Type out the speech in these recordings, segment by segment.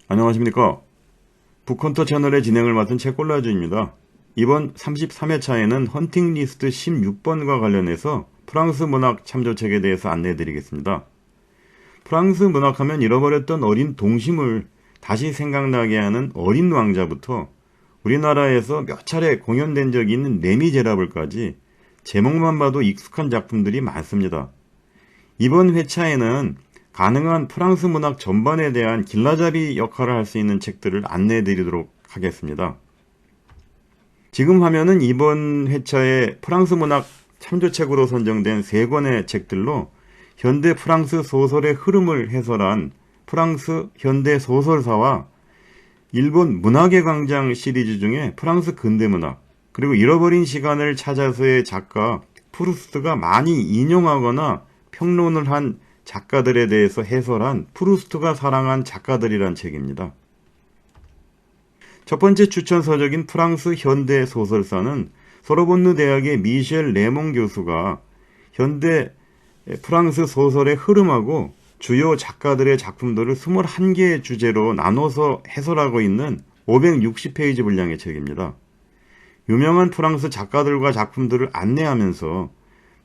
안녕하십니까. 북헌터 채널의 진행을 맡은 채콜라주입니다. 이번 33회차에는 헌팅 리스트 16번과 관련해서 프랑스 문학 참조책에 대해서 안내해드리겠습니다. 프랑스 문학하면 잃어버렸던 어린 동심을 다시 생각나게 하는 어린 왕자부터 우리나라에서 몇 차례 공연된 적이 있는 레미제라블까지 제목만 봐도 익숙한 작품들이 많습니다. 이번 회차에는 가능한 프랑스 문학 전반에 대한 길라잡이 역할을 할 수 있는 책들을 안내해 드리도록 하겠습니다. 지금 화면은 이번 회차의 프랑스 문학 참조책으로 선정된 3권의 책들로 현대 프랑스 소설의 흐름을 해설한 프랑스 현대 소설사와 일본 문학의 광장 시리즈 중에 프랑스 근대문학, 그리고 잃어버린 시간을 찾아서의 작가 프루스트가 많이 인용하거나 평론을 한 작가들에 대해서 해설한 프루스트가 사랑한 작가들이란 책입니다. 첫 번째 추천 서적인 프랑스 현대 소설사는 소르본느 대학의 미셸 레몽 교수가 현대 프랑스 소설의 흐름하고 주요 작가들의 작품들을 21개의 주제로 나눠서 해설하고 있는 560페이지 분량의 책입니다. 유명한 프랑스 작가들과 작품들을 안내하면서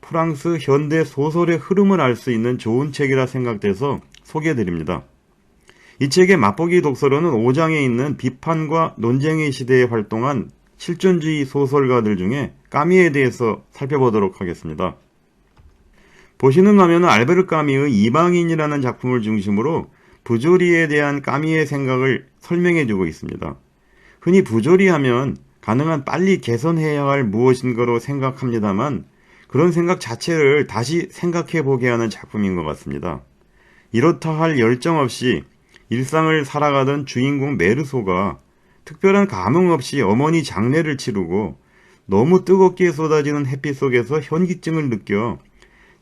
프랑스 현대 소설의 흐름을 알 수 있는 좋은 책이라 생각돼서 소개해드립니다. 이 책의 맛보기 독서로는 5장에 있는 비판과 논쟁의 시대에 활동한 실존주의 소설가들 중에 까미에 대해서 살펴보도록 하겠습니다. 보시는 화면은 알베르 까미의 이방인이라는 작품을 중심으로 부조리에 대한 까미의 생각을 설명해주고 있습니다. 흔히 부조리하면 가능한 빨리 개선해야 할 무엇인가로 생각합니다만 그런 생각 자체를 다시 생각해보게 하는 작품인 것 같습니다. 이렇다 할 열정 없이 일상을 살아가던 주인공 메르소가 특별한 감흥 없이 어머니 장례를 치르고 너무 뜨겁게 쏟아지는 햇빛 속에서 현기증을 느껴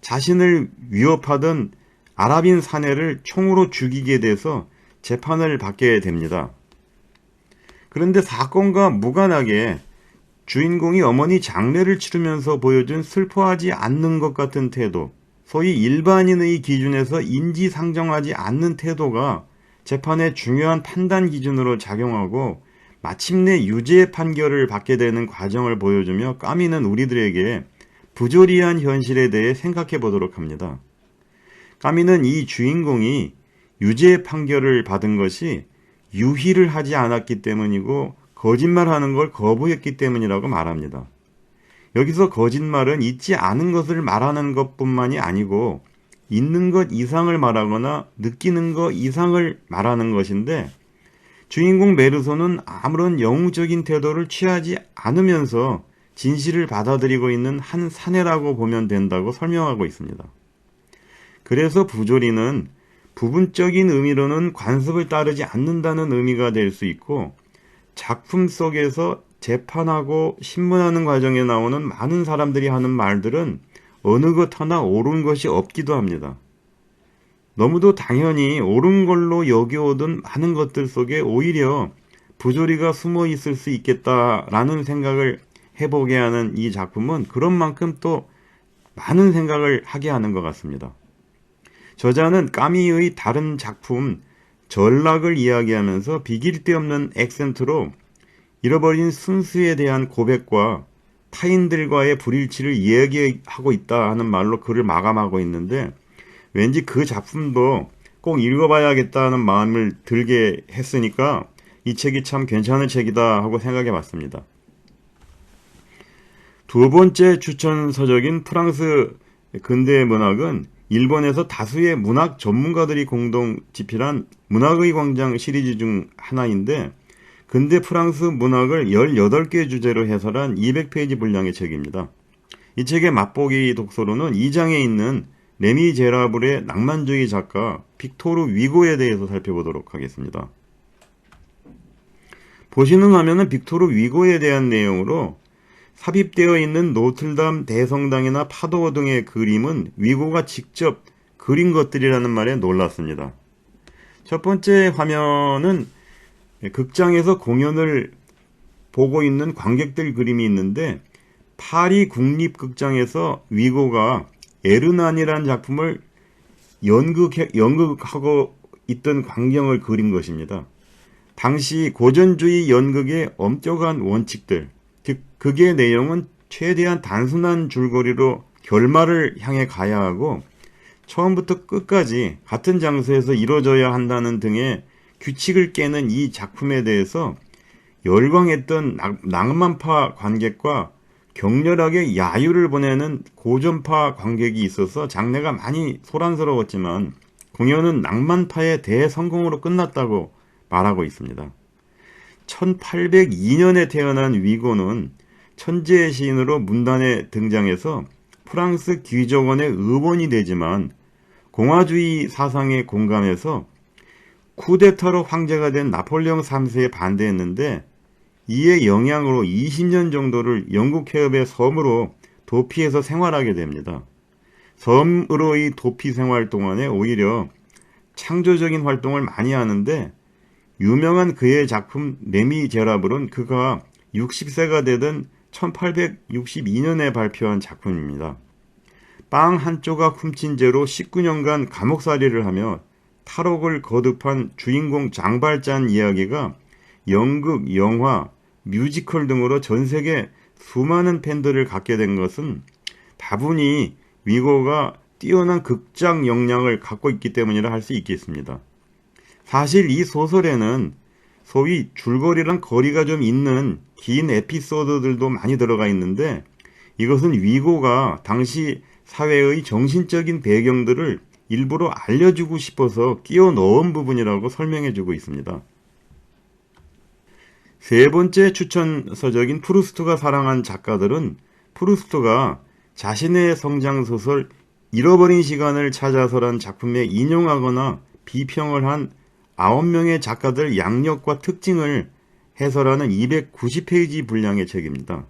자신을 위협하던 아랍인 사내를 총으로 죽이게 돼서 재판을 받게 됩니다. 그런데 사건과 무관하게 주인공이 어머니 장례를 치르면서 보여준 슬퍼하지 않는 것 같은 태도, 소위 일반인의 기준에서 인지상정하지 않는 태도가 재판의 중요한 판단 기준으로 작용하고 마침내 유죄 판결을 받게 되는 과정을 보여주며 까미는 우리들에게 부조리한 현실에 대해 생각해 보도록 합니다. 까미는 이 주인공이 유죄 판결을 받은 것이 유희를 하지 않았기 때문이고 거짓말하는 걸 거부했기 때문이라고 말합니다. 여기서 거짓말은 있지 않은 것을 말하는 것뿐만이 아니고 있는 것 이상을 말하거나 느끼는 것 이상을 말하는 것인데 주인공 메르소는 아무런 영웅적인 태도를 취하지 않으면서 진실을 받아들이고 있는 한 사내라고 보면 된다고 설명하고 있습니다. 그래서 부조리는 부분적인 의미로는 관습을 따르지 않는다는 의미가 될 수 있고 작품 속에서 재판하고 신문하는 과정에 나오는 많은 사람들이 하는 말들은 어느 것 하나 옳은 것이 없기도 합니다. 너무도 당연히 옳은 걸로 여겨오던 많은 것들 속에 오히려 부조리가 숨어 있을 수 있겠다라는 생각을 해보게 하는 이 작품은 그런 만큼 또 많은 생각을 하게 하는 것 같습니다. 저자는 까미의 다른 작품 전락을 이야기하면서 비길 데 없는 액센트로 잃어버린 순수에 대한 고백과 타인들과의 불일치를 이야기하고 있다 하는 말로 글을 마감하고 있는데 왠지 그 작품도 꼭 읽어봐야겠다는 마음을 들게 했으니까 이 책이 참 괜찮은 책이다 하고 생각해 봤습니다. 두 번째 추천 서적인 프랑스 근대 문학은 일본에서 다수의 문학 전문가들이 공동 집필한 문학의 광장 시리즈 중 하나인데 근대 프랑스 문학을 18개 주제로 해설한 200페이지 분량의 책입니다. 이 책의 맛보기 독서로는 2장에 있는 레미제라블의 낭만주의 작가 빅토르 위고에 대해서 살펴보도록 하겠습니다. 보시는 화면은 빅토르 위고에 대한 내용으로 삽입되어 있는 노틀담 대성당이나 파도 등의 그림은 위고가 직접 그린 것들이라는 말에 놀랐습니다. 첫 번째 화면은 극장에서 공연을 보고 있는 관객들 그림이 있는데 파리 국립극장에서 위고가 에르난이라는 작품을 연극하고 있던 광경을 그린 것입니다. 당시 고전주의 연극의 엄격한 원칙들, 즉 극의 내용은 최대한 단순한 줄거리로 결말을 향해 가야 하고 처음부터 끝까지 같은 장소에서 이루어져야 한다는 등의 규칙을 깨는 이 작품에 대해서 열광했던 낭만파 관객과 격렬하게 야유를 보내는 고전파 관객이 있어서 장르가 많이 소란스러웠지만 공연은 낭만파의 대성공으로 끝났다고 말하고 있습니다. 1802년에 태어난 위고는 천재의 시인으로 문단에 등장해서 프랑스 귀족원의 의원이 되지만 공화주의 사상에 공감해서 쿠데타로 황제가 된 나폴레옹 3세에 반대했는데 이에 영향으로 20년 정도를 영국 해협의 섬으로 도피해서 생활하게 됩니다. 섬으로의 도피 생활 동안에 오히려 창조적인 활동을 많이 하는데 유명한 그의 작품 레미제라블은 그가 60세가 되던 1862년에 발표한 작품입니다. 빵 한 조각 훔친 죄로 19년간 감옥살이를 하며 탈옥을 거듭한 주인공 장발잔 이야기가 연극, 영화, 뮤지컬 등으로 전 세계 수많은 팬들을 갖게 된 것은 다분히 위고가 뛰어난 극장 역량을 갖고 있기 때문이라 할 수 있겠습니다. 사실 이 소설에는 소위 줄거리랑 거리가 좀 있는 긴 에피소드들도 많이 들어가 있는데 이것은 위고가 당시 사회의 정신적인 배경들을 일부러 알려주고 싶어서 끼워 넣은 부분이라고 설명해주고 있습니다. 세 번째 추천 서적인 프루스트가 사랑한 작가들은 프루스트가 자신의 성장소설 잃어버린 시간을 찾아서란 작품에 인용하거나 비평을 한 9명의 작가들 양력과 특징을 해설하는 290페이지 분량의 책입니다.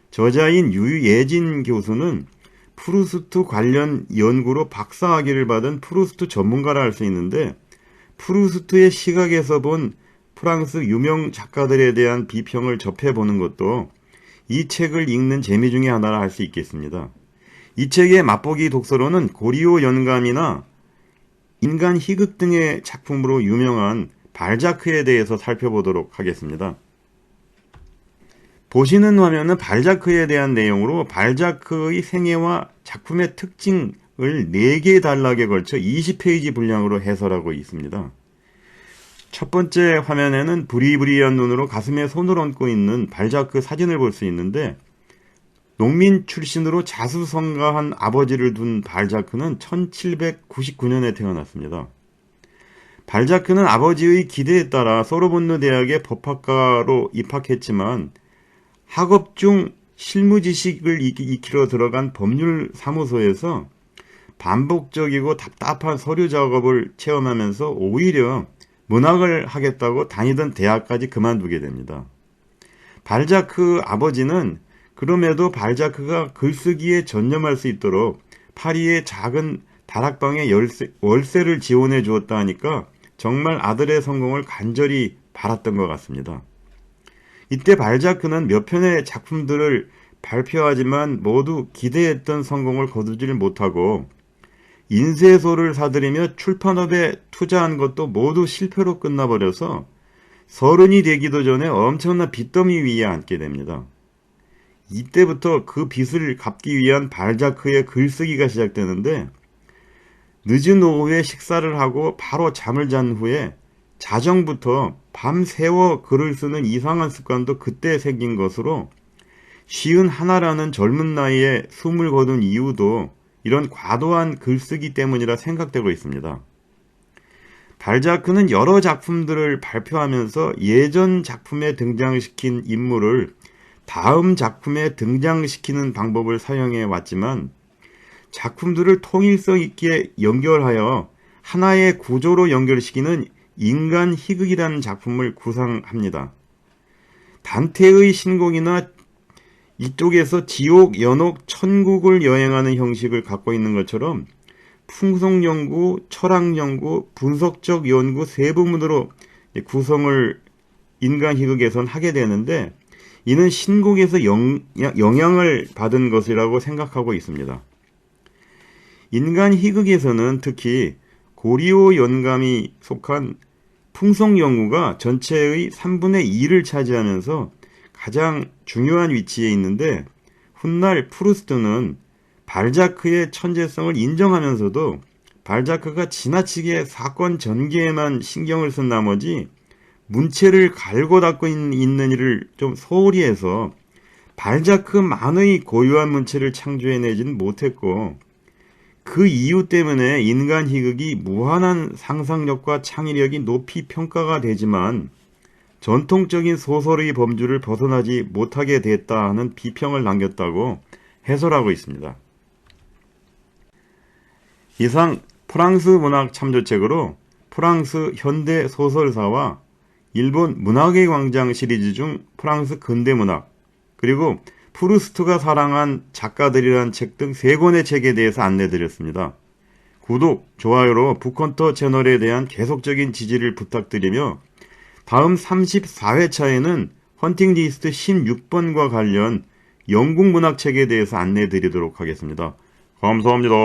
저자인 유예진 교수는 프루스트 관련 연구로 박사학위를 받은 프루스트 전문가라 할 수 있는데 프루스트의 시각에서 본 프랑스 유명 작가들에 대한 비평을 접해보는 것도 이 책을 읽는 재미 중에 하나라 할 수 있겠습니다. 이 책의 맛보기 독서로는 고리오 연감이나 인간 희극 등의 작품으로 유명한 발자크에 대해서 살펴보도록 하겠습니다. 보시는 화면은 발자크에 대한 내용으로 발자크의 생애와 작품의 특징을 4개 단락에 걸쳐 20페이지 분량으로 해설하고 있습니다. 첫 번째 화면에는 부리부리한 눈으로 가슴에 손을 얹고 있는 발자크 사진을 볼 수 있는데 농민 출신으로 자수성가한 아버지를 둔 발자크는 1799년에 태어났습니다. 발자크는 아버지의 기대에 따라 소르본느 대학의 법학과로 입학했지만 학업 중 실무 지식을 익히러 들어간 법률 사무소에서 반복적이고 답답한 서류 작업을 체험하면서 오히려 문학을 하겠다고 다니던 대학까지 그만두게 됩니다. 발자크 아버지는 그럼에도 발자크가 글쓰기에 전념할 수 있도록 파리의 작은 다락방에 월세를 지원해 주었다 하니까 정말 아들의 성공을 간절히 바랐던 것 같습니다. 이때 발자크는 몇 편의 작품들을 발표하지만 모두 기대했던 성공을 거두지를 못하고 인쇄소를 사들이며 출판업에 투자한 것도 모두 실패로 끝나버려서 30이 되기도 전에 엄청난 빚더미 위에 앉게 됩니다. 이때부터 그 빚을 갚기 위한 발자크의 글쓰기가 시작되는데 늦은 오후에 식사를 하고 바로 잠을 잔 후에 자정부터 밤새워 글을 쓰는 이상한 습관도 그때 생긴 것으로 51라는 젊은 나이에 숨을 거둔 이유도 이런 과도한 글쓰기 때문이라 생각되고 있습니다. 발자크는 여러 작품들을 발표하면서 예전 작품에 등장시킨 인물을 다음 작품에 등장시키는 방법을 사용해 왔지만 작품들을 통일성 있게 연결하여 하나의 구조로 연결시키는 인간 희극이라는 작품을 구상합니다. 단테의 신곡이나 이쪽에서 지옥, 연옥, 천국을 여행하는 형식을 갖고 있는 것처럼 풍속연구, 철학연구, 분석적 연구 세 부문으로 구성을 인간 희극에선 하게 되는데 이는 신곡에서 영향을 받은 것이라고 생각하고 있습니다. 인간 희극에서는 특히 고리오 연감이 속한 풍속 연구가 전체의 3분의 2를 차지하면서 가장 중요한 위치에 있는데, 훗날 프루스트는 발자크의 천재성을 인정하면서도 발자크가 지나치게 사건 전개에만 신경을 쓴 나머지 문체를 갈고 닦고 있는 일을 좀 소홀히 해서 발자크만의 고유한 문체를 창조해내지는 못했고, 그 이유 때문에 인간 희극이 무한한 상상력과 창의력이 높이 평가가 되지만 전통적인 소설의 범주를 벗어나지 못하게 됐다 하는 비평을 남겼다고 해설하고 있습니다. 이상 프랑스 문학 참조책으로 프랑스 현대 소설사와 일본 문학의 광장 시리즈 중 프랑스 근대문학, 그리고 프루스트가 사랑한 작가들이란 책 등 3권의 책에 대해서 안내드렸습니다. 구독, 좋아요로 북헌터 채널에 대한 계속적인 지지를 부탁드리며, 다음 34회차에는 헌팅 리스트 16번과 관련 영국 문학책에 대해서 안내드리도록 하겠습니다. 감사합니다.